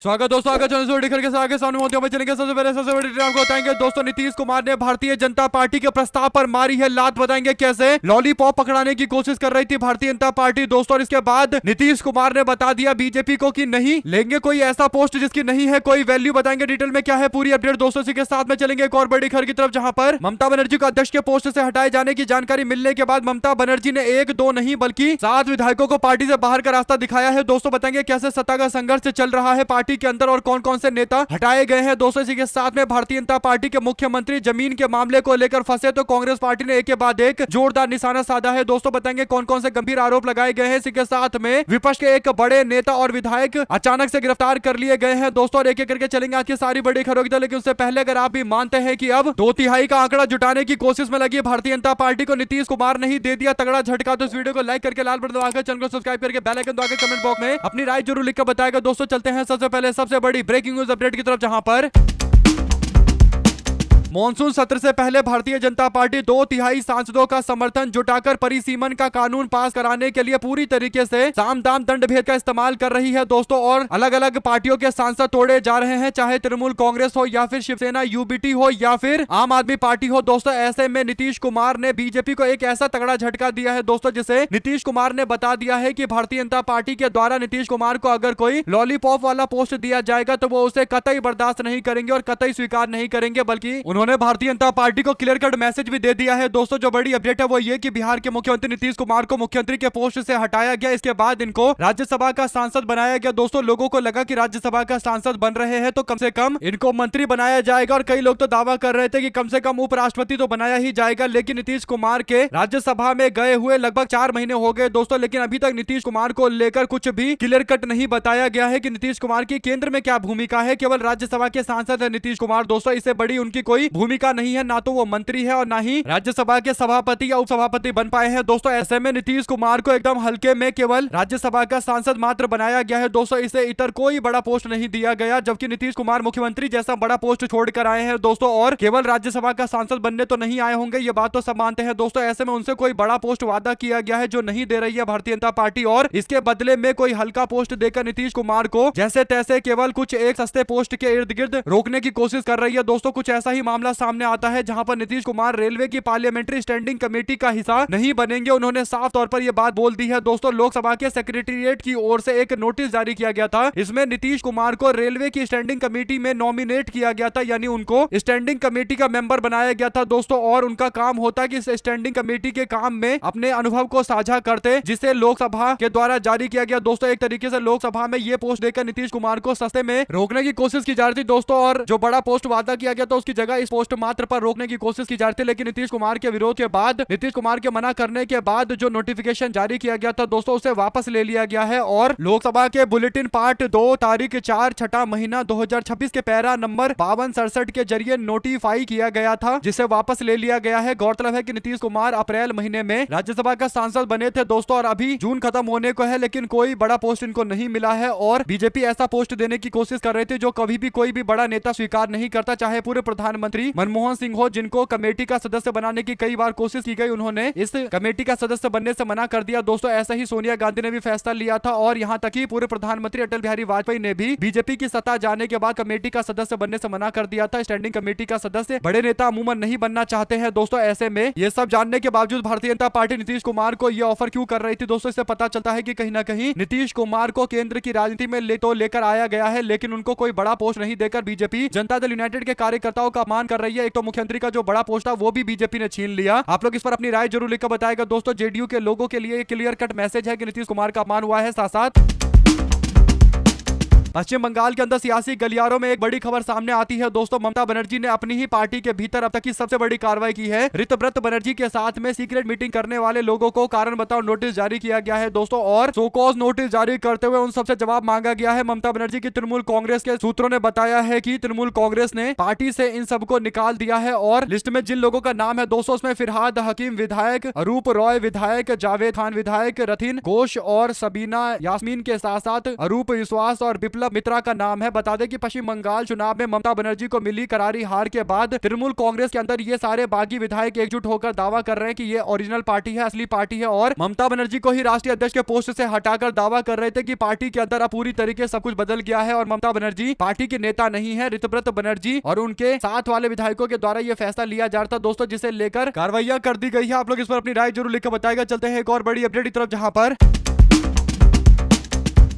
स्वागत दोस्तों, आगे के आगे सामने होते हुए चलेंगे। सबसे पहले सबसे बड़ी डिटेल आपको बताएंगे दोस्तों, नीतीश कुमार ने भारतीय जनता पार्टी के प्रस्ताव पर मारी है लात। बताएंगे कैसे लॉलीपॉप पकड़ाने की कोशिश कर रही थी भारतीय जनता पार्टी दोस्तों, और इसके बाद नीतीश कुमार ने बता दिया बीजेपी को कि नहीं लेंगे कोई ऐसा पोस्ट जिसकी नहीं है कोई वैल्यू। बताएंगे डिटेल में क्या है पूरी अपडेट दोस्तों, इसी के साथ में चलेंगे एक और बड़ी खबर की तरफ, जहां पर ममता बनर्जी को अध्यक्ष के पोस्ट से हटाए जाने की जानकारी मिलने के बाद ममता बनर्जी ने एक दो नहीं बल्कि 7 विधायकों को पार्टी से बाहर का रास्ता दिखाया है दोस्तों। बताएंगे कैसे सत्ता का संघर्ष चल रहा है पार्टी के अंदर और कौन कौन से नेता हटाए गए हैं दोस्तों। इसी के साथ में भारतीय जनता पार्टी के मुख्यमंत्री जमीन के मामले को लेकर फंसे तो कांग्रेस पार्टी ने एक के बाद एक जोरदार निशाना साधा है दोस्तों। बताएंगे कौन कौन से गंभीर आरोप लगाए गए हैं। इसी के साथ में विपक्ष के एक बड़े नेता और विधायक अचानक से गिरफ्तार कर लिए गए हैं दोस्तों, और एक एक करके चलेंगे आज की सारी बड़ी खबरों की तरफ। लेकिन उससे पहले अगर आप भी मानते हैं कि अब 2/3 का आंकड़ा जुटाने की कोशिश में लगी भारतीय जनता पार्टी को नीतीश कुमार नहीं दे दिया तगड़ा झटका, तो इस वीडियो को लाइक करके लाल बटन दबाकर चैनल को सब्सक्राइब करके बेल आइकन दबाकर कमेंट बॉक्स में अपनी राय जरूर लिखकर बताएगा दोस्तों। चलते हैं सबसे पहले सबसे बड़ी ब्रेकिंग न्यूज अपडेट की तरफ, जहां पर मॉनसून सत्र से पहले भारतीय जनता पार्टी 2/3 सांसदों का समर्थन जुटाकर परिसीमन का कानून पास कराने के लिए पूरी तरीके से साम दाम दंड भेद का इस्तेमाल कर रही है दोस्तों, और अलग अलग पार्टियों के सांसद तोड़े जा रहे हैं, चाहे तृणमूल कांग्रेस हो या फिर शिवसेना यूबीटी हो या फिर आम आदमी पार्टी हो दोस्तों। ऐसे में नीतीश कुमार ने बीजेपी को एक ऐसा तगड़ा झटका दिया है दोस्तों, जिसे नीतीश कुमार ने बता दिया है कि भारतीय जनता पार्टी के द्वारा नीतीश कुमार को अगर कोई लॉलीपॉप वाला पोस्ट दिया जाएगा तो वो उसे कतई बर्दाश्त नहीं करेंगे और कतई स्वीकार नहीं करेंगे, बल्कि उन्होंने भारतीय जनता पार्टी को क्लियर कट मैसेज भी दे दिया है दोस्तों। जो बड़ी अपडेट है वो ये कि बिहार के मुख्यमंत्री नीतीश कुमार को मुख्यमंत्री के पोस्ट से हटाया गया, इसके बाद इनको राज्यसभा का सांसद बनाया गया दोस्तों। लोगों को लगा कि राज्यसभा का सांसद बन रहे हैं तो कम से कम इनको मंत्री बनाया जाएगा, और कई लोग तो दावा कर रहे थे कि कम से कम उपराष्ट्रपति तो बनाया ही जाएगा। लेकिन नीतीश कुमार के राज्यसभा में गए हुए लगभग 4 महीने हो गए दोस्तों, लेकिन अभी तक नीतीश कुमार को लेकर कुछ भी क्लियर कट नहीं बताया गया है कि नीतीश कुमार की केंद्र में क्या भूमिका है। केवल राज्यसभा के सांसद है नीतीश कुमार दोस्तों, इससे बड़ी उनकी कोई भूमिका नहीं है, ना तो वो मंत्री है और ना ही राज्यसभा के सभापति या उपसभापति बन पाए हैं दोस्तों। ऐसे में नीतीश कुमार को एकदम हल्के में केवल राज्यसभा का सांसद मात्र बनाया गया है दोस्तों, इसे इतर कोई बड़ा पोस्ट नहीं दिया गया, जबकि नीतीश कुमार मुख्यमंत्री जैसा बड़ा पोस्ट छोड़कर आए हैं दोस्तों, और केवल राज्यसभा का सांसद बनने तो नहीं आए होंगे, ये बात तो सब मानते हैं दोस्तों। ऐसे में उनसे कोई बड़ा पोस्ट वादा किया गया है जो नहीं दे रही है भारतीय जनता पार्टी, और इसके बदले में कोई हल्का पोस्ट देकर नीतीश कुमार को जैसे तैसे केवल कुछ एक सस्ते पोस्ट के इर्द गिर्द रोकने की कोशिश कर रही है दोस्तों। कुछ ऐसा ही मामला सामने आता है जहां पर नीतीश कुमार रेलवे की पार्लियामेंट्री स्टैंडिंग कमेटी का हिस्सा नहीं बनेंगे। उन्होंने साफ तौर पर यह बात बोल दी है दोस्तों। लोकसभा के सेक्रेटेरिएट की ओर से एक नोटिस जारी किया गया था, इसमें नीतीश कुमार को रेलवे की स्टैंडिंग कमेटी में नॉमिनेट किया गया था, यानी उनको स्टैंडिंग कमेटी का मेंबर बनाया गया था दोस्तों, और उनका काम होता है कि स्टैंडिंग कमेटी के काम में अपने अनुभव को साझा करते, जिसे लोकसभा के द्वारा जारी किया गया दोस्तों। एक तरीके से लोकसभा में यह पोस्ट देकर नीतीश कुमार को सस्ते में रोकने की कोशिश की जा रही थी दोस्तों, और जो बड़ा पोस्ट वादा किया गया था उसकी जगह इस पोस्ट मात्र पर रोकने की कोशिश की जा रही थी। लेकिन नीतीश कुमार के विरोध के बाद, नीतीश कुमार के मना करने के बाद जो नोटिफिकेशन जारी किया गया था दोस्तों उसे वापस ले लिया गया है, और लोकसभा के बुलेटिन पार्ट 2 तारीख 4 छठा महीना 2026 के पैरा नंबर 5267 के जरिए नोटिफाई किया गया था, जिसे वापस ले लिया गया है। गौरतलब है कि नीतीश कुमार अप्रैल महीने में राज्यसभा का सांसद बने थे दोस्तों, और अभी जून खत्म होने को है, लेकिन कोई बड़ा पोस्ट इनको नहीं मिला है, और बीजेपी ऐसा पोस्ट देने की कोशिश कर रही थी जो कभी भी कोई भी बड़ा नेता स्वीकार नहीं करता, चाहे पूर्व प्रधानमंत्री मनमोहन सिंह हो, जिनको कमेटी का सदस्य बनाने की कई बार कोशिश की गई, उन्होंने इस कमेटी का सदस्य बनने से मना कर दिया दोस्तों। ऐसा ही सोनिया गांधी ने भी फैसला लिया था, और यहां तक कि पूर्व प्रधानमंत्री अटल बिहारी वाजपेयी ने भी बीजेपी की सत्ता जाने के बाद कमेटी का सदस्य बनने से मना कर दिया था। स्टैंडिंग कमेटी का सदस्य बड़े नेता अमूमन नहीं बनना चाहते हैं दोस्तों। ऐसे में ये सब जानने के बावजूद भारतीय जनता पार्टी नीतीश कुमार को यह ऑफर क्यों कर रही थी दोस्तों, इससे पता चलता है कि कहीं ना कहीं नीतीश कुमार को केंद्र की राजनीति में लेकर आया गया है, लेकिन उनको कोई बड़ा पोस्ट नहीं देकर बीजेपी जनता दल यूनाइटेड के कार्यकर्ताओं का अपमान कर रही है। एक तो मुख्यमंत्री का जो बड़ा पोस्ट था वो भी बीजेपी ने छीन लिया। आप लोग इस पर अपनी राय जरूर लिखकर बताएगा दोस्तों। जेडीयू के लोगों के लिए क्लियर कट मैसेज है कि नीतीश कुमार का अपमान हुआ है। साथ साथ पश्चिम बंगाल के अंदर सियासी गलियारों में एक बड़ी खबर सामने आती है दोस्तों। ममता बनर्जी ने अपनी ही पार्टी के भीतर अब तक की सबसे बड़ी कार्रवाई की है। ऋतव्रत बनर्जी के साथ में सीक्रेट मीटिंग करने वाले लोगों को कारण बताओ नोटिस जारी किया गया है दोस्तों, और सोकॉज नोटिस जारी करते हुए उन सबसे जवाब मांगा गया है। ममता बनर्जी की तृणमूल कांग्रेस के सूत्रों ने बताया है कि तृणमूल कांग्रेस ने पार्टी से इन सबको निकाल दिया है, और लिस्ट में जिन लोगों का नाम है दोस्तों उसमें फिरहाद हकीम विधायक, अरूप रॉय विधायक, जावेद खान विधायक, रथिन घोष और सबीना यास्मीन के साथ साथ अरूप विश्वास और विप्लव बिप्लब मित्रा का नाम है। बता दें कि पश्चिम बंगाल चुनाव में ममता बनर्जी को मिली करारी हार के बाद तृणमूल कांग्रेस के अंदर ये सारे बागी विधायक एकजुट होकर दावा कर रहे हैं कि ये ओरिजिनल पार्टी है, असली पार्टी है और ममता बनर्जी को ही राष्ट्रीय अध्यक्ष के पोस्ट से हटाकर दावा कर रहे थे कि पार्टी के अंदर अब पूरी तरीके से सब कुछ बदल गया है और ममता बनर्जी पार्टी के नेता नहीं है। ऋतव्रत बनर्जी और उनके साथ वाले विधायकों के द्वारा यह फैसला लिया जा रहा था दोस्तों, जिसे लेकर कार्रवाइयां कर दी गई है। आप लोग इस पर अपनी राय जरूर लिखकर बताएगा। चलते हैं एक और बड़ी अपडेट की तरफ, जहां पर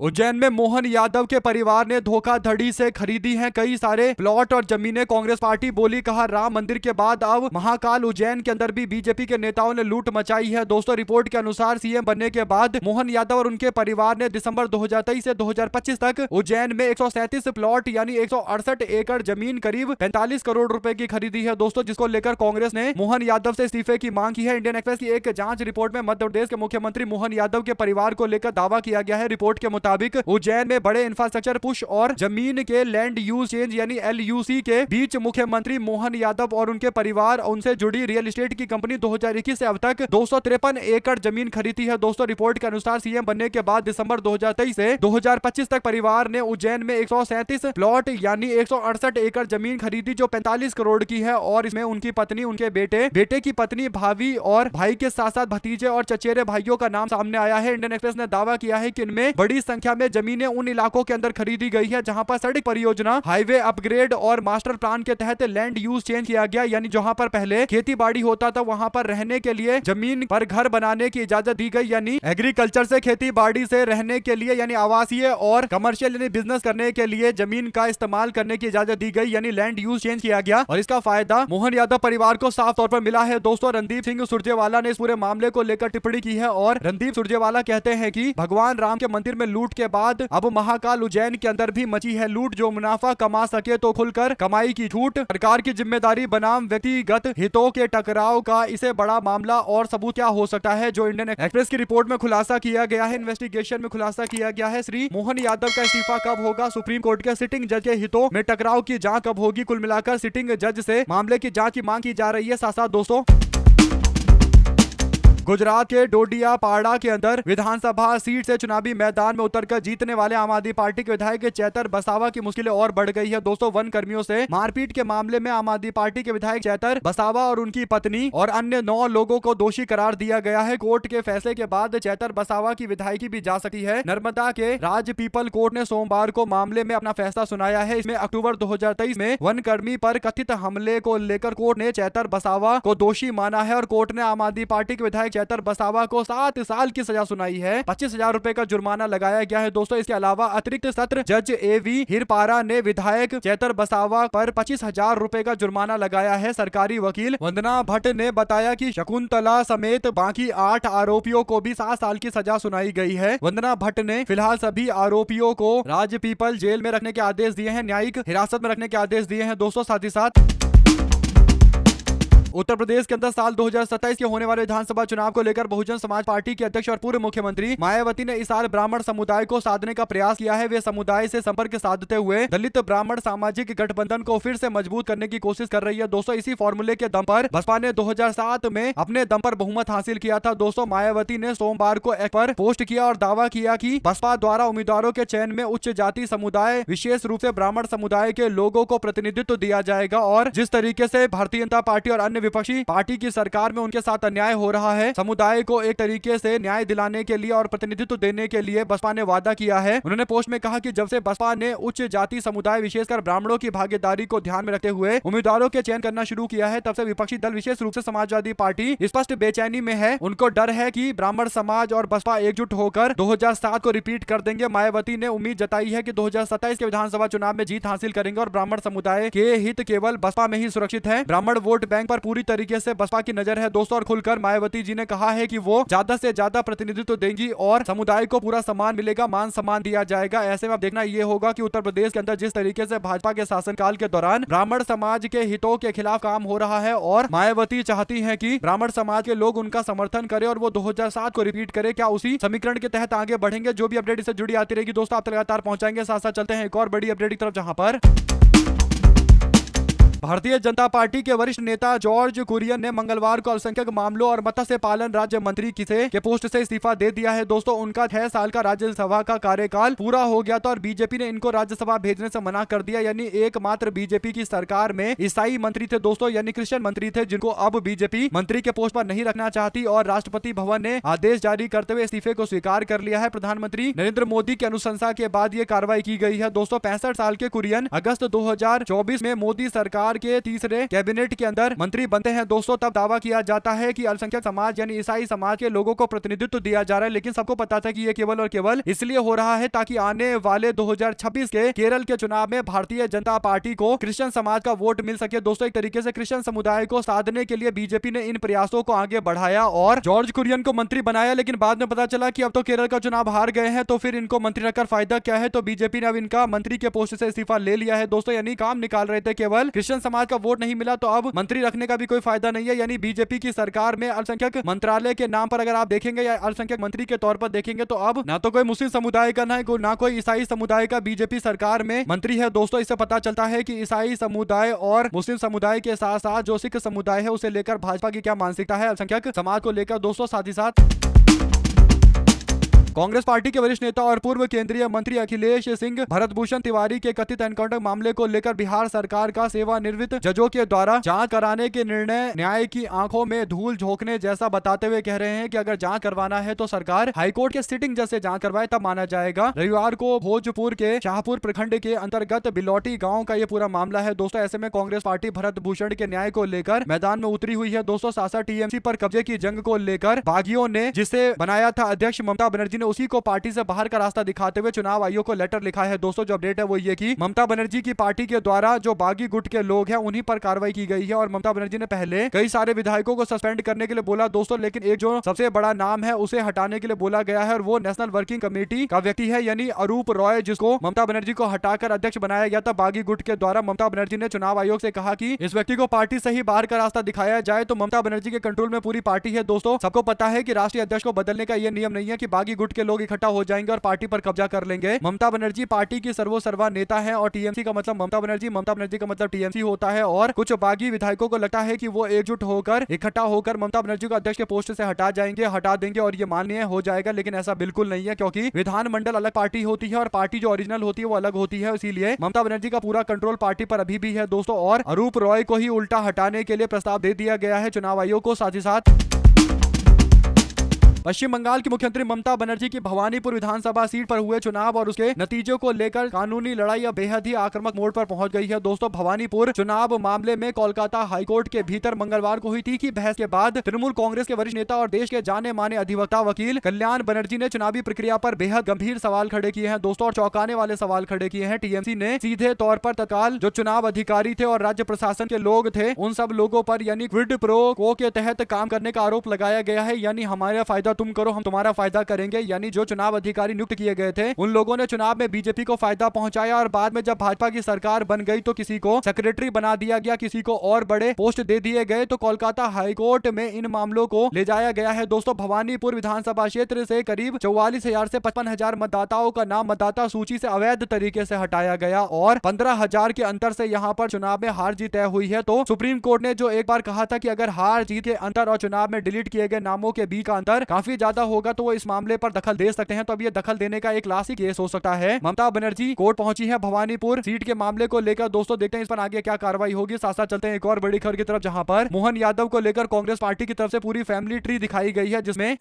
उज्जैन में मोहन यादव के परिवार ने धोखाधड़ी से खरीदी हैं कई सारे प्लॉट और जमीनें। कांग्रेस पार्टी बोली, कहा राम मंदिर के बाद अब महाकाल उज्जैन के अंदर भी बीजेपी के नेताओं ने लूट मचाई है। दोस्तों रिपोर्ट के अनुसार सीएम बनने के बाद मोहन यादव और उनके परिवार ने दिसंबर 2023 से 2025 तक उज्जैन में 137 प्लॉट यानी 168 एकड़ जमीन करीब 45 करोड़ रुपए की खरीदी है दोस्तों, जिसको लेकर कांग्रेस ने मोहन यादव से इस्तीफे की मांग की है। इंडियन एक्सप्रेस की एक जांच रिपोर्ट में मध्य प्रदेश के मुख्यमंत्री मोहन यादव के परिवार को लेकर दावा किया गया है। रिपोर्ट के मुताबिक उज्जैन में बड़े इंफ्रास्ट्रक्चर पुश और जमीन के लैंड यूज चेंज यानी LUC के बीच मुख्यमंत्री मोहन यादव और उनके परिवार उनसे जुड़ी रियल एस्टेट की कंपनी 2021 से अब तक 253 एकड़ जमीन खरीदी है। दोस्तों रिपोर्ट के अनुसार सीएम बनने के बाद दिसंबर 2023 से 2025 तक परिवार ने उज्जैन में 137 प्लॉट यानी 168 एकड़ जमीन खरीदी जो 45 करोड़ की है और इसमें उनकी पत्नी, उनके बेटे की पत्नी, भाभी और भाई के साथ साथ भतीजे और चचेरे भाइयों का नाम सामने आया है। इंडियन एक्सप्रेस ने दावा किया है कि इनमें बड़ी संख्या में जमीनें उन इलाकों के अंदर खरीदी गई है जहां पर सड़क परियोजना, हाईवे अपग्रेड और मास्टर प्लान के तहत लैंड यूज चेंज किया गया, यानी जहां पर पहले खेती बाड़ी होता था वहां पर रहने के लिए जमीन पर घर बनाने की इजाजत दी गई, यानी एग्रीकल्चर से खेती बाड़ी से रहने के लिए यानी आवासीय और कमर्शियल यानी बिजनेस करने के लिए जमीन का इस्तेमाल करने की इजाजत दी गई, यानी लैंड यूज चेंज किया गया और इसका फायदा मोहन यादव परिवार को साफ तौर पर मिला है। दोस्तों रणदीप सिंह सुरजेवाला ने इस पूरे मामले को लेकर टिप्पणी की है और रणदीप सुरजेवाला कहते हैं कि भगवान राम के मंदिर में लूट के बाद अब महाकाल उज्जैन के अंदर भी मची है लूट। जो मुनाफा कमा सके तो खुलकर कमाई की छूट, सरकार की जिम्मेदारी बनाम व्यक्तिगत हितों के टकराव का इसे बड़ा मामला और सबूत क्या हो सकता है, जो इंडियन एक्सप्रेस की रिपोर्ट में खुलासा किया गया है, इन्वेस्टिगेशन में खुलासा किया गया है। श्री मोहन यादव का इस्तीफा कब होगा, सुप्रीम कोर्ट के सिटिंग जज के हितों में टकराव की जांच कब होगी, कुल मिलाकर सिटिंग जज से मामले की जांच की मांग की जा रही है। साथ साथ दोस्तों गुजरात के डोडिया पाड़ा के अंदर विधानसभा सीट से चुनावी मैदान में उतरकर जीतने वाले आम आदमी पार्टी के विधायक चैतर बसावा की मुश्किलें और बढ़ गई है। दोस्तों वन कर्मियों से मारपीट के मामले में आम आदमी पार्टी के विधायक चैतर बसावा और उनकी पत्नी और अन्य 9 लोगों को दोषी करार दिया गया है। कोर्ट के फैसले के बाद चैतर बसावा की विधायकी भी जा सकती है। नर्मदा के राज पीपल कोर्ट ने सोमवार को मामले में अपना फैसला सुनाया है। इसमें अक्टूबर 2023 में वन कर्मी पर कथित हमले को लेकर कोर्ट ने चैतर बसावा को दोषी माना है और कोर्ट ने आम आदमी पार्टी के विधायक चैतर बसावा को 7 साल की सजा सुनाई है। 25,000 रुपए का जुर्माना लगाया गया है। दोस्तों इसके अलावा अतिरिक्त सत्र जज AV हिरपारा ने विधायक चैतर बसावा पर 25,000 रुपए का जुर्माना लगाया है। सरकारी वकील वंदना भट्ट ने बताया कि शकुंतला समेत बाकी 8 आरोपियों को भी 7 साल की सजा सुनाई गई है। वंदना भट्ट ने फिलहाल सभी आरोपियों को राजपीपल जेल में रखने के आदेश दिए हैं, न्यायिक हिरासत में रखने के आदेश दिए हैं। दोस्तों साथ ही साथ उत्तर प्रदेश के अंदर साल 2027 के होने वाले विधानसभा चुनाव को लेकर बहुजन समाज पार्टी के अध्यक्ष और पूर्व मुख्यमंत्री मायावती ने इस साल ब्राह्मण समुदाय को साधने का प्रयास किया है। वे समुदाय से संपर्क साधते हुए दलित ब्राह्मण सामाजिक गठबंधन को फिर से मजबूत करने की कोशिश कर रही है। दोस्तों इसी फॉर्मूले के दम पर बसपा ने 2007 में अपने दम पर बहुमत हासिल किया था। दोस्तों मायावती ने सोमवार को एक पर पोस्ट किया और दावा किया कि बसपा द्वारा उम्मीदवारों के चयन में उच्च जाति समुदाय विशेष रूप से ब्राह्मण समुदाय के लोगों को प्रतिनिधित्व दिया जाएगा और जिस तरीके से भारतीय जनता पार्टी और अन्य विपक्षी पार्टी की सरकार में उनके साथ अन्याय हो रहा है, समुदाय को एक तरीके से न्याय दिलाने के लिए और प्रतिनिधित्व देने के लिए बसपा ने वादा किया है। उन्होंने पोस्ट में कहा कि जब से बसपा ने उच्च जाति समुदाय विशेषकर ब्राह्मणों की भागीदारी को ध्यान में रखते हुए उम्मीदवारों के चयन करना शुरू किया है, तब से विपक्षी दल विशेष रूप से समाजवादी पार्टी स्पष्ट बेचैनी में है। उनको डर है कि ब्राह्मण समाज और बसपा एकजुट होकर 2007 को रिपीट कर देंगे। मायावती ने उम्मीद जताई है कि 2027 के विधानसभा चुनाव में जीत हासिल करेंगे और ब्राह्मण समुदाय के हित केवल बसपा में ही सुरक्षित है। ब्राह्मण वोट बैंक पर पूरी तरीके से बसपा की नजर है। दोस्तों और खुलकर मायावती जी ने कहा है कि वो ज्यादा से ज्यादा प्रतिनिधित्व देंगी और समुदाय को पूरा सम्मान मिलेगा, मान सम्मान दिया जाएगा। ऐसे में अब देखना ये होगा कि उत्तर प्रदेश के अंदर जिस तरीके से भाजपा के शासनकाल के दौरान ब्राह्मण समाज के हितों के खिलाफ काम हो रहा है और मायावती चाहती है कि ब्राह्मण समाज के लोग उनका समर्थन करें और वो 2007 को रिपीट करे, क्या उसी समीकरण के तहत आगे बढ़ेंगे। जो भी अपडेट इससे जुड़ी आती रहेगी दोस्तों आप लगातार पहुंचाएंगे। साथ साथ चलते हैं एक और बड़ी अपडेट की तरफ, जहां पर भारतीय जनता पार्टी के वरिष्ठ नेता जॉर्ज कुरियन ने मंगलवार को अल्पसंख्यक मामलों और मत्स्य पालन राज्य मंत्री के पोस्ट से इस्तीफा दे दिया है। दोस्तों, उनका 6 साल का राज्यसभा का कार्यकाल पूरा हो गया था और बीजेपी ने इनको राज्यसभा भेजने से मना कर दिया। यानी एकमात्र बीजेपी की सरकार में ईसाई मंत्री थे दोस्तों, यानी क्रिश्चियन मंत्री थे, जिनको अब बीजेपी मंत्री के पोस्ट पर नहीं रखना चाहती और राष्ट्रपति भवन ने आदेश जारी करते हुए इस्तीफे को स्वीकार कर लिया है। प्रधानमंत्री नरेंद्र मोदी की अनुशंसा के बाद ये कार्रवाई की गई है। दोस्तों, 65 साल के कुरियन अगस्त 2024 में मोदी सरकार के तीसरे कैबिनेट के अंदर मंत्री बनते हैं। दोस्तों, तब दावा किया जाता है कि अल्पसंख्यक समाज यानी ईसाई समाज के लोगों को प्रतिनिधित्व दिया जा रहा है, लेकिन सबको पता था कि ये केवल और केवल इसलिए हो रहा है ताकि आने वाले 2026 के केरल के चुनाव में भारतीय जनता पार्टी को क्रिश्चियन समाज का वोट मिल सके। दोस्तों, एक तरीके से क्रिश्चियन समुदाय को साधने के लिए बीजेपी ने इन प्रयासों को आगे बढ़ाया और जॉर्ज कुरियन को मंत्री बनाया, लेकिन बाद में पता चला कि अब तो केरल का चुनाव हार गए हैं, तो फिर इनको मंत्री रखकर फायदा क्या है। तो बीजेपी ने अब इनका मंत्री के पोस्ट से इस्तीफा ले लिया है। दोस्तों, यानी काम निकाल रहे थे, केवल क्रिश्चियन समाज का वोट नहीं मिला तो अब मंत्री रखने का भी कोई फायदा नहीं है। यानी बीजेपी की सरकार में अल्पसंख्यक मंत्रालय के नाम पर अगर आप देखेंगे या अल्पसंख्यक मंत्री के तौर पर देखेंगे तो अब ना तो कोई मुस्लिम समुदाय का ना कोई ईसाई समुदाय का बीजेपी सरकार में मंत्री है। दोस्तों, इससे पता चलता है कि ईसाई समुदाय और मुस्लिम समुदाय के साथ साथ जो सिख समुदाय है उसे लेकर भाजपा की क्या मानसिकता है अल्पसंख्यक समाज को लेकर। दोस्तों, साथ ही साथ कांग्रेस पार्टी के वरिष्ठ नेता और पूर्व केंद्रीय मंत्री अखिलेश सिंह भरतभूषण तिवारी के कथित एनकाउंटर मामले को लेकर बिहार सरकार का सेवानिवृत्त जजों के द्वारा जांच कराने के निर्णय न्याय की आंखों में धूल झोंकने जैसा बताते हुए कह रहे हैं कि अगर जांच करवाना है तो सरकार हाईकोर्ट के सिटिंग जज से जांच करवाए तब माना जाएगा। रविवार को भोजपुर के शाहपुर प्रखंड के अंतर्गत बिलौटी गाँव का ये पूरा मामला है। दोस्तों, ऐसे में कांग्रेस पार्टी भरतभूषण के न्याय को लेकर मैदान में उतरी हुई है। दोस्तों, सासा टीएमसी पर कब्जे की जंग को लेकर बागियों ने जिसे बनाया था अध्यक्ष ममता बनर्जी ने उसी को पार्टी से बाहर का रास्ता दिखाते हुए चुनाव आयोग को लेटर लिखा है। दोस्तों, जो अपडेट है वो ये कि ममता बनर्जी की पार्टी के द्वारा जो बागी गुट के लोग हैं उन्हीं पर कार्रवाई की गई है और ममता बनर्जी ने पहले कई सारे विधायकों को सस्पेंड करने के लिए बोला दोस्तों, लेकिन एक जो सबसे बड़ा नाम है उसे हटाने के लिए बोला गया है और वो नेशनल वर्किंग कमेटी का व्यक्ति है, यानी अरूप रॉय, जिसको ममता बनर्जी को हटाकर अध्यक्ष बनाया गया था बागी गुट के द्वारा। ममता बनर्जी ने चुनाव आयोग से कहा कि इस व्यक्ति को पार्टी से ही बाहर का रास्ता दिखाया जाए, तो ममता बनर्जी के कंट्रोल में पूरी पार्टी है। दोस्तों, सबको पता है कि राष्ट्रीय अध्यक्ष को बदलने का यह नियम नहीं है कि बागी गुट के लोग इकट्ठा हो जाएंगे और पार्टी पर कब्जा कर लेंगे। ममता बनर्जी पार्टी की सर्वोसर्वा नेता है और टीएमसी का मतलब ममता बनर्जी का मतलब टीएमसी होता है और कुछ बागी विधायकों को लगता है कि वो एकजुट होकर इकट्ठा होकर ममता बनर्जी को अध्यक्ष के पोस्ट से हटा देंगे और ये माननीय हो जाएगा, लेकिन ऐसा बिल्कुल नहीं है क्योंकि विधानमंडल अलग पार्टी होती है और पार्टी जो ओरिजिनल होती है वो अलग होती है। इसीलिए ममता बनर्जी का पूरा कंट्रोल पार्टी पर अभी भी है दोस्तों, और अरूप रॉय को ही उल्टा हटाने के लिए प्रस्ताव दे दिया गया है चुनाव आयोग को। साथ ही साथ पश्चिम बंगाल की मुख्यमंत्री ममता बनर्जी की भवानीपुर विधानसभा सीट पर हुए चुनाव और उसके नतीजों को लेकर कानूनी लड़ाई अब बेहद ही आक्रामक मोड़ पर पहुंच गई है। दोस्तों, भवानीपुर चुनाव मामले में कोलकाता हाईकोर्ट के भीतर मंगलवार को हुई तीखी बहस के बाद तृणमूल कांग्रेस के वरिष्ठ नेता और देश के जाने माने अधिवक्ता वकील कल्याण बनर्जी ने चुनावी प्रक्रिया पर बेहद गंभीर सवाल खड़े किए हैं दोस्तों, और चौंकाने वाले सवाल खड़े किए हैं। टीएमसी ने सीधे तौर पर तत्काल जो चुनाव अधिकारी थे और राज्य प्रशासन के लोग थे उन सब लोगों पर यानी क्विड प्रो को के तहत काम करने का आरोप लगाया गया है, यानी हमारा फायदा तुम करो हम तुम्हारा फायदा करेंगे। यानी जो चुनाव अधिकारी नियुक्त किए गए थे उन लोगों ने चुनाव में बीजेपी को फायदा पहुंचाया और बाद में जब भाजपा की सरकार बन गई तो किसी को सेक्रेटरी बना दिया गया, किसी को और बड़े पोस्ट दे दिए गए। तो कोलकाता हाईकोर्ट में इन मामलों को ले जाया गया है। दोस्तों, भवानीपुर विधानसभा क्षेत्र से करीब 44,000 से 55,000 मतदाताओं का नाम मतदाता सूची से अवैध तरीके से हटाया गया और 15,000 के अंतर से यहां पर चुनाव में हार जीत तय हुई है। तो सुप्रीम कोर्ट ने जो एक बार कहा था कि अगर हार जीत के अंतर और चुनाव में डिलीट किए गए नामों के बीच का अंतर काफी ज्यादा होगा तो वो इस मामले पर दखल दे सकते हैं। तो अब ये दखल देने का एक क्लासिक केस हो सकता है। ममता बनर्जी कोर्ट पहुंची है भवानीपुर सीट के मामले को लेकर। दोस्तों, देखते हैं इस पर आगे क्या कार्रवाई होगी। साथ साथ चलते हैं एक और बड़ी खबर की तरफ, जहां पर मोहन यादव को लेकर कांग्रेस पार्टी की तरफ से पूरी फैमिली ट्री दिखाई गई है, जिसमें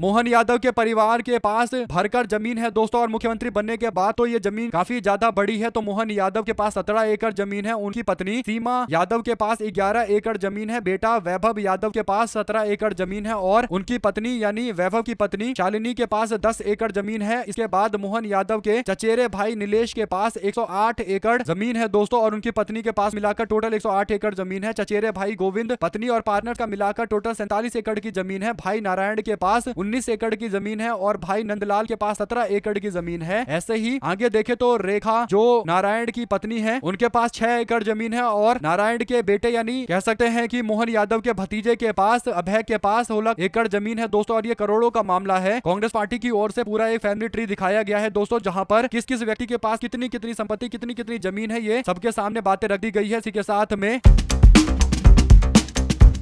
मोहन यादव के परिवार के पास भरकर जमीन है दोस्तों, और मुख्यमंत्री बनने के बाद तो ये जमीन काफी ज्यादा बड़ी है। तो मोहन यादव के पास 17 एकड़ जमीन है, उनकी पत्नी सीमा यादव के पास 11 एकड़ जमीन है, बेटा वैभव यादव के पास 17 एकड़ जमीन है और उनकी पत्नी यानी वैभव की पत्नी शालिनी के पास 10 एकड़ जमीन है। इसके बाद मोहन यादव के चचेरे भाई नीलेश के पास 108 एकड़ जमीन है दोस्तों, और उनकी पत्नी के पास मिलाकर टोटल 108 एकड़ जमीन है। चचेरे भाई गोविंद पत्नी और पार्टनर का मिलाकर टोटल 47 एकड़ की जमीन है। भाई नारायण के पास 19 एकड़ की जमीन है और भाई नंदलाल के पास 17 एकड़ की जमीन है। ऐसे ही आगे देखे तो रेखा जो नारायण की पत्नी है उनके पास 6 एकड़ जमीन है और नारायण के बेटे यानी कह सकते हैं कि मोहन यादव के भतीजे के पास अभय के पास 16 एकड़ जमीन है दोस्तों। और ये करोड़ों का मामला है। कांग्रेस पार्टी की ओर से पूरा एक फैमिली ट्री दिखाया गया है दोस्तों, जहां पर किस किस व्यक्ति के पास कितनी कितनी संपत्ति कितनी कितनी जमीन है ये सबके सामने बातें रख दी गई है। इसी के साथ में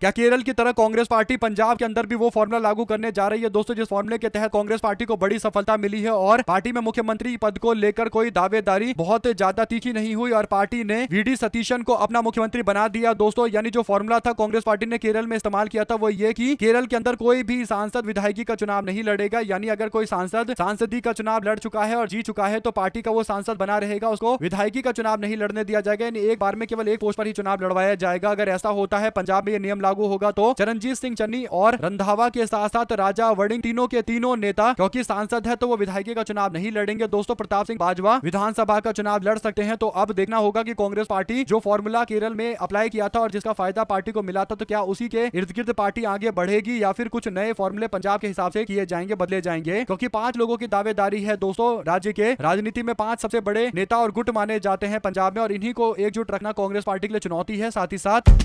क्या केरल की तरह कांग्रेस पार्टी पंजाब के अंदर भी वो फॉर्मूला लागू करने जा रही है दोस्तों, जिस फॉर्मूले के तहत कांग्रेस पार्टी को बड़ी सफलता मिली है और पार्टी में मुख्यमंत्री पद को लेकर कोई दावेदारी बहुत ज्यादा तीखी नहीं हुई और पार्टी ने वीडी सतीशन को अपना मुख्यमंत्री बना दिया दोस्तों। यानी जो फॉर्मूला था कांग्रेस पार्टी ने केरल में इस्तेमाल किया था वो ये कि केरल के अंदर कोई भी सांसद विधायकी का चुनाव नहीं लड़ेगा। यानी अगर कोई सांसदी का चुनाव लड़ चुका है और जीत चुका है तो पार्टी का वो सांसद बना रहेगा, उसको विधायकी का चुनाव नहीं लड़ने दिया जाएगा। यानी एक बार में केवल एक पोस्ट पर ही चुनाव लड़वाया जाएगा। अगर ऐसा होता है पंजाब में ये नियम लागू होगा तो रणजीत सिंह चन्नी और रंधावा के साथ साथ राजा वड़िंग तीनों के तीनों नेता क्योंकि सांसद है तो वो विधायकी का चुनाव नहीं लड़ेंगे दोस्तों। प्रताप सिंह बाजवा विधानसभा का चुनाव लड़ सकते हैं। तो अब देखना होगा कि कांग्रेस पार्टी जो फॉर्मूला केरल में अप्लाई किया था और जिसका फायदा पार्टी को मिला था तो क्या उसी के इर्द गिर्द पार्टी आगे बढ़ेगी या फिर कुछ नए फॉर्मूले पंजाब के हिसाब से किए जाएंगे, बदले जाएंगे। क्योंकि 5 लोगों की दावेदारी है दोस्तों। राज्य के राजनीति में 5 सबसे बड़े नेता और गुट माने जाते हैं पंजाब में और इन्हीं को एकजुट रखना कांग्रेस पार्टी के लिए चुनौती है। साथ ही साथ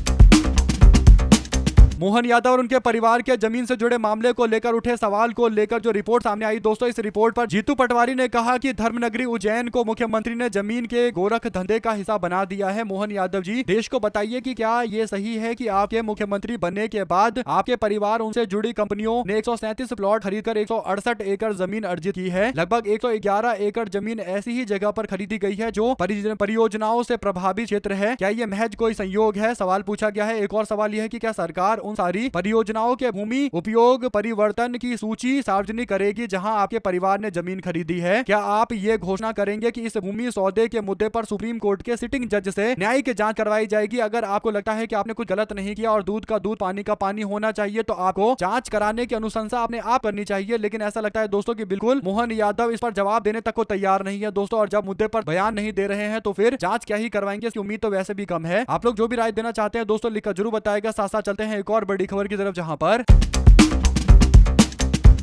मोहन यादव और उनके परिवार के जमीन से जुड़े मामले को लेकर उठे सवाल को लेकर जो रिपोर्ट सामने आई दोस्तों, इस रिपोर्ट पर जीतू पटवारी ने कहा कि धर्मनगरी उज्जैन को मुख्यमंत्री ने जमीन के गोरख धंधे का हिस्सा बना दिया है। मोहन यादव जी देश को बताइए कि क्या ये सही है कि आपके मुख्यमंत्री बनने के बाद आपके परिवार उनसे जुड़ी कंपनियों ने 137 प्लॉट खरीदकर 168 एकड़ जमीन अर्जित की है। लगभग 111 एकड़ जमीन ऐसी ही जगह पर खरीदी गई है जो परियोजनाओं से प्रभावित क्षेत्र है। क्या ये महज कोई संयोग है, सवाल पूछा गया है। एक और सवाल यह है कि क्या सरकार उन सारी परियोजनाओं के भूमि उपयोग परिवर्तन की सूची सार्वजनिक करेगी जहां आपके परिवार ने जमीन खरीदी है? क्या आप ये घोषणा करेंगे कि इस भूमि सौदे के मुद्दे पर सुप्रीम कोर्ट के सिटिंग जज से न्यायिक जांच करवाई जाएगी? अगर आपको लगता है कि आपने कुछ गलत नहीं किया और दूध का दूध पानी का पानी होना चाहिए तो आपको जांच कराने की अनुशंसा अपने आप करनी चाहिए। लेकिन ऐसा लगता है दोस्तों कि बिल्कुल मोहन यादव इस पर जवाब देने तक को तैयार नहीं है दोस्तों। और जब मुद्दे पर बयान नहीं दे रहे हैं तो फिर जांच क्या ही करवाएंगे, इसकी उम्मीद तो वैसे भी कम है। आप लोग जो भी राय देना चाहते हैं दोस्तों लिखकर जरूर बताएगा। साथ साथ चलते हैं एक और बड़ी खबर की तरफ जहां पर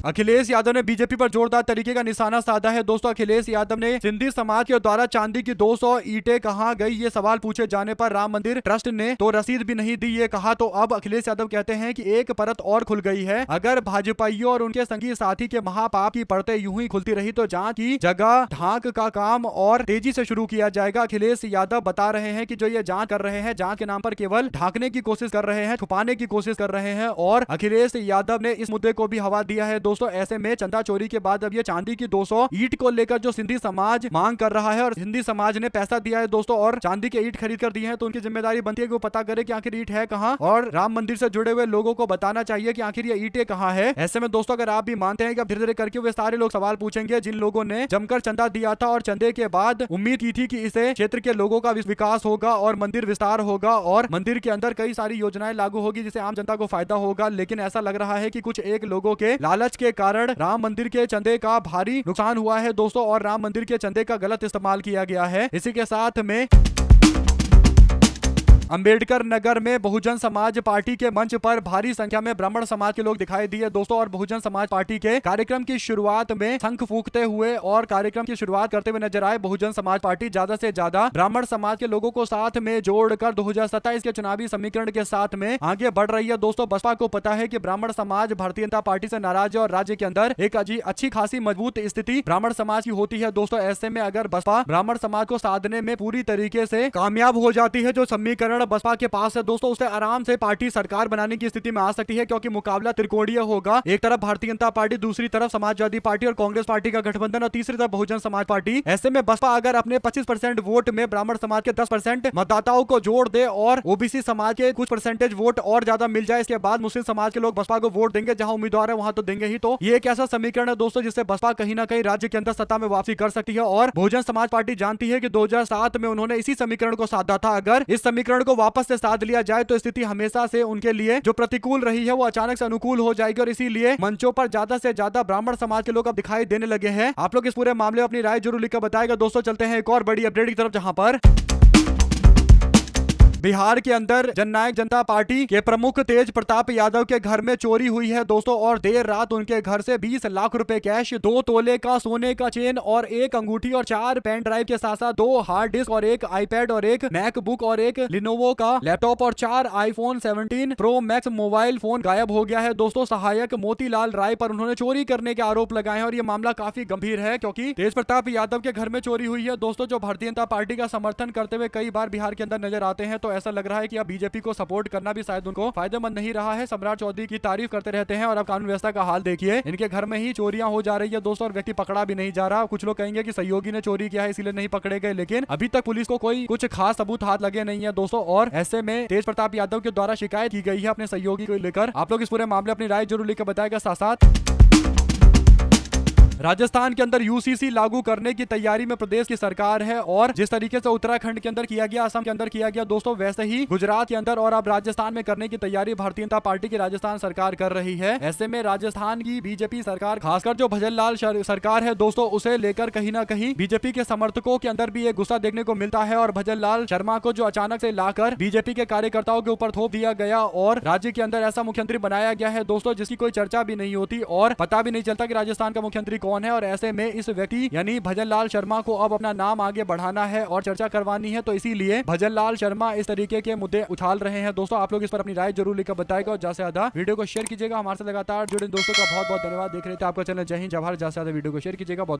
अखिलेश यादव ने बीजेपी पर जोरदार तरीके का निशाना साधा है दोस्तों। अखिलेश यादव ने सिंधी समाज के द्वारा चांदी की 200 ईंटें कहां गई ये सवाल पूछे जाने पर राम मंदिर ट्रस्ट ने तो रसीद भी नहीं दी ये कहा। तो अब अखिलेश यादव कहते हैं कि एक परत और खुल गई है। अगर भाजपाइयों और उनके संगी साथी के महापाप की परतें यूं ही खुलती रही तो जांच की जगह ढांक का काम और तेजी से शुरू किया जाएगा। अखिलेश यादव बता रहे हैं कि जो ये जांच कर रहे हैं, जांच के नाम पर केवल ढांकने की कोशिश कर रहे हैं, छुपाने की कोशिश कर रहे हैं। और अखिलेश यादव ने इस मुद्दे को भी हवा दिया है दोस्तों। ऐसे में चंदा चोरी के बाद अब ये चांदी की 200 ईंट को लेकर जो सिंधी समाज मांग कर रहा है और सिंधी समाज ने पैसा दिया है दोस्तों और चांदी के ईंट खरीद कर दिए हैं तो उनकी जिम्मेदारी बनती है कि वो पता करे कि आखिर ईंट है कहां और राम मंदिर से जुड़े हुए लोगों को बताना चाहिए कि आखिर ये ईंटें कहां है। ऐसे में दोस्तों अगर आप भी मानते हैं कि अब धीरे धीरे करके वे सारे लोग सवाल पूछेंगे जिन लोगों ने जमकर चंदा दिया था और चंदे के बाद उम्मीद की थी कि इसे क्षेत्र के लोगों का विकास होगा और मंदिर विस्तार होगा और मंदिर के अंदर कई सारी योजनाएं लागू होगी जिससे आम जनता को फायदा होगा। लेकिन ऐसा लग रहा है कि कुछ एक लोगों के लालच के कारण राम मंदिर के चंदे का भारी नुकसान हुआ है दोस्तों और राम मंदिर के चंदे का गलत इस्तेमाल किया गया है। इसी के साथ में अंबेडकर नगर में बहुजन समाज पार्टी के मंच पर भारी संख्या में ब्राह्मण समाज के लोग दिखाई दिए दोस्तों और बहुजन समाज पार्टी के कार्यक्रम की शुरुआत में शंख फूंकते हुए और कार्यक्रम की शुरुआत करते हुए नजर आए। बहुजन समाज पार्टी ज्यादा से ज्यादा ब्राह्मण समाज के लोगों को साथ में जोड़कर 2027 के चुनावी समीकरण के साथ में आगे बढ़ रही है दोस्तों। बसपा को पता है कि ब्राह्मण समाज भारतीय जनता पार्टी से नाराज है और राज्य के अंदर एक अच्छी खासी मजबूत स्थिति ब्राह्मण समाज की होती है दोस्तों। ऐसे में अगर बसपा ब्राह्मण समाज को साधने में पूरी तरीके से कामयाब हो जाती है, जो समीकरण बसपा के पास है दोस्तों, उससे आराम से पार्टी सरकार बनाने की स्थिति में आ सकती है क्योंकि मुकाबला त्रिकोणीय होगा। एक तरफ भारतीय जनता पार्टी, दूसरी तरफ समाजवादी पार्टी और कांग्रेस पार्टी का गठबंधन और तीसरी तरफ बहुजन समाज पार्टी। ऐसे में बसपा अगर अपने 25% वोट में ब्राह्मण समाज के 10% मतदाताओं को जोड़ दे और ओबीसी समाज के कुछ परसेंटेज वोट और ज्यादा मिल जाए, इसके बाद मुस्लिम समाज के लोग बसपा को वोट देंगे, जहां उम्मीदवार है वहां तो देंगे ही। तो ये एक ऐसा समीकरण है दोस्तों जिससे बसपा कहीं ना कहीं राज्य के अंदर सत्ता में वापसी कर सकती है। और बहुजन समाज पार्टी जानती है कि 2007 में उन्होंने इसी समीकरण को साधा था। अगर इस समीकरण को वापस से साध लिया जाए तो स्थिति हमेशा से उनके लिए जो प्रतिकूल रही है वो अचानक से अनुकूल हो जाएगी और इसीलिए मंचों पर ज्यादा से ज्यादा ब्राह्मण समाज के लोग अब दिखाई देने लगे हैं। आप लोग इस पूरे मामले में अपनी राय जरूर लिखकर बताएगा दोस्तों। चलते हैं एक और बड़ी अपडेट की तरफ जहां पर बिहार के अंदर जननायक जनता पार्टी के प्रमुख तेज प्रताप यादव के घर में चोरी हुई है दोस्तों, और देर रात उनके घर से 20 लाख रुपए कैश, 2 तोले का सोने का चेन और एक अंगूठी और 4 पेन ड्राइव के साथ साथ 2 हार्ड डिस्क और एक आईपैड और एक मैकबुक और एक लिनोवो का लैपटॉप और 4 iPhone 17 pro max mobile phone गायब हो गया है दोस्तों। सहायक मोतीलाल राय पर उन्होंने चोरी करने के आरोप लगाए हैं और यह मामला काफी गंभीर है, क्योंकि तेज प्रताप यादव के घर में चोरी हुई है दोस्तों, जो भारतीय जनता पार्टी का समर्थन करते हुए कई बार बिहार के अंदर नजर आते हैं। तो ऐसा लग रहा है कि अब बीजेपी को सपोर्ट करना भी शायद उनको फायदेमंद नहीं रहा है। सम्राट चौधरी की तारीफ करते रहते हैं और अब कानून व्यवस्था का हाल देखिए, इनके घर में ही चोरियां हो जा रही है दोस्तों, और व्यक्ति पकड़ा भी नहीं जा रहा। कुछ लोग कहेंगे कि सहयोगी ने चोरी किया है इसीलिए नहीं पकड़े गए, लेकिन अभी तक पुलिस को कोई कुछ खास सबूत हाथ लगे नहीं है दोस्तों। और ऐसे में तेज प्रताप यादव के द्वारा शिकायत की गई है अपने सहयोगी को लेकर। आप लोग इस पूरे मामले अपनी राय जरूर लिखकर बताएगा। साथ साथ राजस्थान के अंदर यूसीसी लागू करने की तैयारी में प्रदेश की सरकार है, और जिस तरीके से उत्तराखंड के अंदर किया गया, असम के अंदर किया गया दोस्तों, वैसे ही गुजरात के अंदर और अब राजस्थान में करने की तैयारी भारतीय जनता पार्टी की राजस्थान सरकार कर रही है। ऐसे में राजस्थान की बीजेपी सरकार, खासकर जो भजन लाल सरकार है दोस्तों, उसे लेकर कहीं ना कहीं बीजेपी के समर्थकों के अंदर भी एक गुस्सा देखने को मिलता है। और भजन लाल शर्मा को जो अचानक से लाकर बीजेपी के कार्यकर्ताओं के ऊपर थोप दिया गया और राज्य के अंदर ऐसा मुख्यमंत्री बनाया गया है दोस्तों, जिसकी कोई चर्चा भी नहीं होती और पता भी नहीं चलता कि राजस्थान का मुख्यमंत्री कौन है। और ऐसे में इस व्यक्ति यानी भजन लाल शर्मा को अब अपना नाम आगे बढ़ाना है और चर्चा करवानी है, तो इसीलिए भजन लाल शर्मा इस तरीके के मुद्दे उछाल रहे हैं दोस्तों। आप लोग इस पर अपनी राय जरूर लिखकर बताएगा और ज्यादा से ज्यादा वीडियो को शेयर कीजिएगा। हमारे साथ लगातार जुड़े दोस्तों का बहुत बहुत धन्यवाद। देख रहे थे आपका चैनल जय हिंद जय भारत। ज्यादा से ज्यादा वीडियो को शेयर कीजिएगा।